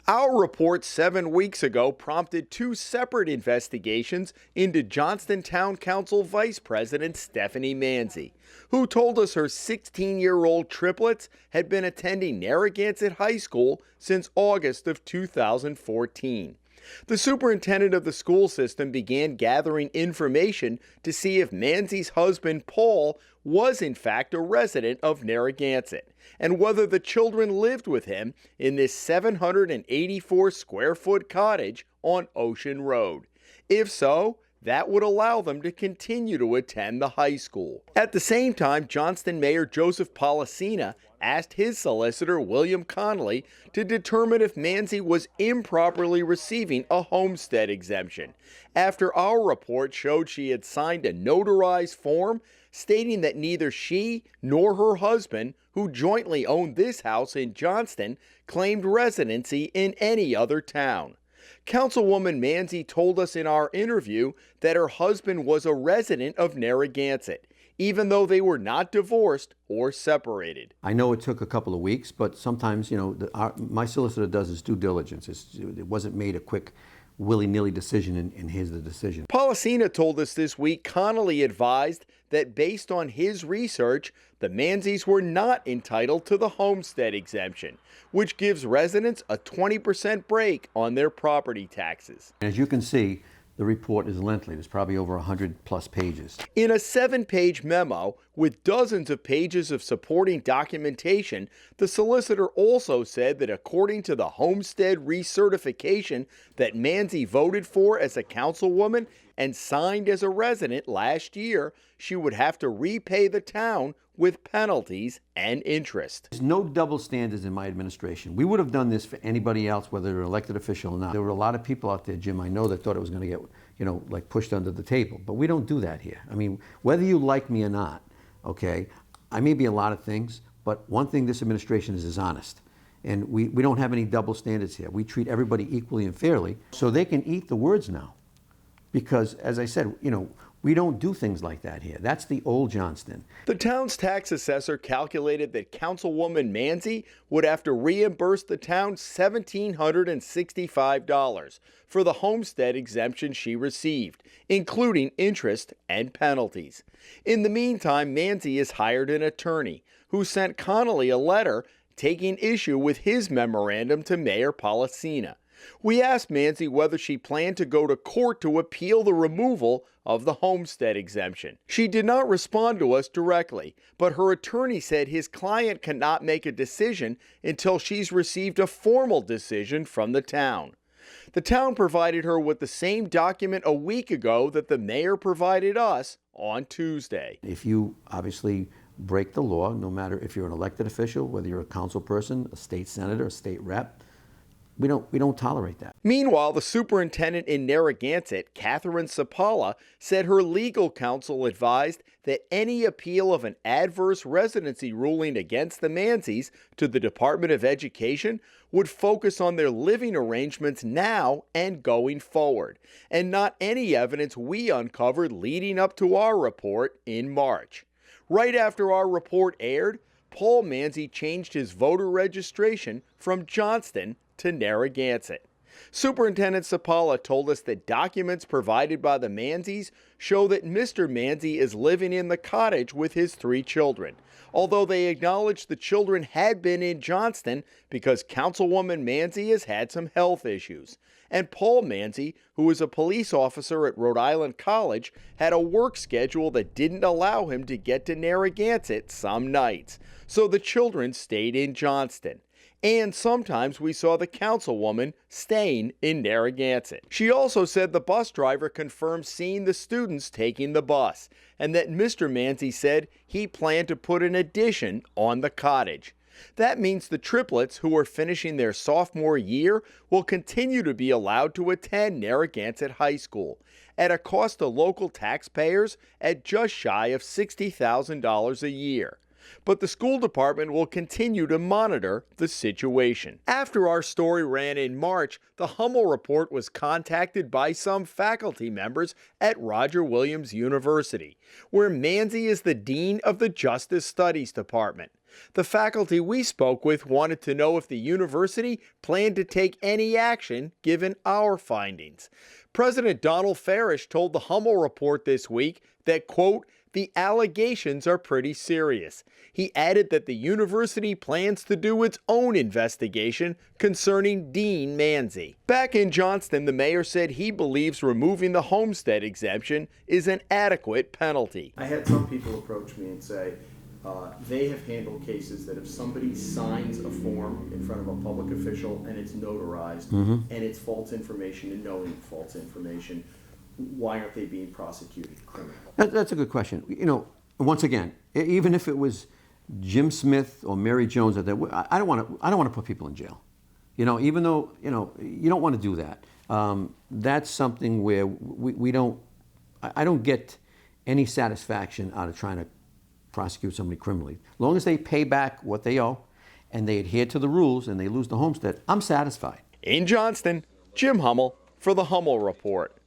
Our report 7 weeks ago prompted two separate investigations into Johnston Town Council Vice President Stephanie Manzi, who told us her 16-year-old triplets had been attending Narragansett High School since August of 2014. The superintendent of the school system began gathering information to see if Manzi's husband, Paul, was in fact a resident of Narragansett, and whether the children lived with him in this 784 square foot cottage on Ocean Road. If so, that would allow them to continue to attend the high school. At the same time, Johnston Mayor Joseph Policina asked his solicitor, William Connolly, to determine if Manzi was improperly receiving a homestead exemption, after our report showed she had signed a notarized form stating that neither she nor her husband, who jointly owned this house in Johnston, claimed residency in any other town. Councilwoman Manzi told us in our interview that her husband was a resident of Narragansett, even though they were not divorced or separated. I know it took a couple of weeks, but sometimes, my solicitor does his due diligence. It wasn't made a quick, willy-nilly decision, and here's the decision. Policina told us this week Connolly advised that based on his research, the Manzis were not entitled to the homestead exemption, which gives residents a 20% break on their property taxes. As you can see, the report is lengthy. There's probably over 100+ pages. In a 7-page memo with dozens of pages of supporting documentation, the solicitor also said that according to the homestead recertification that Manzi voted for as a councilwoman and signed as a resident last year, she would have to repay the town with penalties and interest. There's no double standards in my administration. We would have done this for anybody else, whether they're elected official or not. There were a lot of people out there, Jim, I know, that thought it was going to get, like pushed under the table. But we don't do that here. I mean, whether you like me or not, okay, I may be a lot of things, but one thing this administration is honest. And we don't have any double standards here. We treat everybody equally and fairly, so they can eat the words now. Because, as I said, we don't do things like that here. That's the old Johnston. The town's tax assessor calculated that Councilwoman Manzi would have to reimburse the town $1,765 for the homestead exemption she received, including interest and penalties. In the meantime, Manzi has hired an attorney who sent Connolly a letter taking issue with his memorandum to Mayor Policina. We asked Manzi whether she planned to go to court to appeal the removal of the homestead exemption. She did not respond to us directly, but her attorney said his client cannot make a decision until she's received a formal decision from the town. The town provided her with the same document a week ago that the mayor provided us on Tuesday. If you obviously break the law, no matter if you're an elected official, whether you're a council person, a state senator, a state rep, we don't tolerate that. Meanwhile, the superintendent in Narragansett, Catherine Sapala, said her legal counsel advised that any appeal of an adverse residency ruling against the Manzis to the Department of Education would focus on their living arrangements now and going forward, and not any evidence we uncovered leading up to our report in March. Right after our report aired, Paul Manzi changed his voter registration from Johnston to Narragansett. Superintendent Sapala told us that documents provided by the Manzis show that Mr. Manzi is living in the cottage with his 3 children, although they acknowledged the children had been in Johnston because Councilwoman Manzi has had some health issues. And Paul Manzi, who is a police officer at Rhode Island College, had a work schedule that didn't allow him to get to Narragansett some nights, so the children stayed in Johnston. And sometimes we saw the councilwoman staying in Narragansett. She also said the bus driver confirmed seeing the students taking the bus, and that Mr. Manzi said he planned to put an addition on the cottage. That means the triplets, who are finishing their sophomore year, will continue to be allowed to attend Narragansett High School at a cost to local taxpayers at just shy of $60,000 a year. But the school department will continue to monitor the situation. After our story ran in March, the Hummel Report was contacted by some faculty members at Roger Williams University, where Manzi is the dean of the Justice Studies Department. The faculty we spoke with wanted to know if the university planned to take any action given our findings. President Donald Farish told the Hummel Report this week that, quote, the allegations are pretty serious. He added that the university plans to do its own investigation concerning Dean Manzi. Back in Johnston, the mayor said he believes removing the homestead exemption is an adequate penalty. I had some people approach me and say they have handled cases that if somebody signs a form in front of a public official and it's notarized and it's false information and knowing false information, why aren't they being prosecuted criminally? That's a good question. You know, once again, even if it was Jim Smith or Mary Jones, I don't want to put people in jail. You know, even though you don't want to do that. That's something where we don't. I don't get any satisfaction out of trying to prosecute somebody criminally. As long as they pay back what they owe, and they adhere to the rules, and they lose the homestead, I'm satisfied. In Johnston, Jim Hummel for the Hummel Report.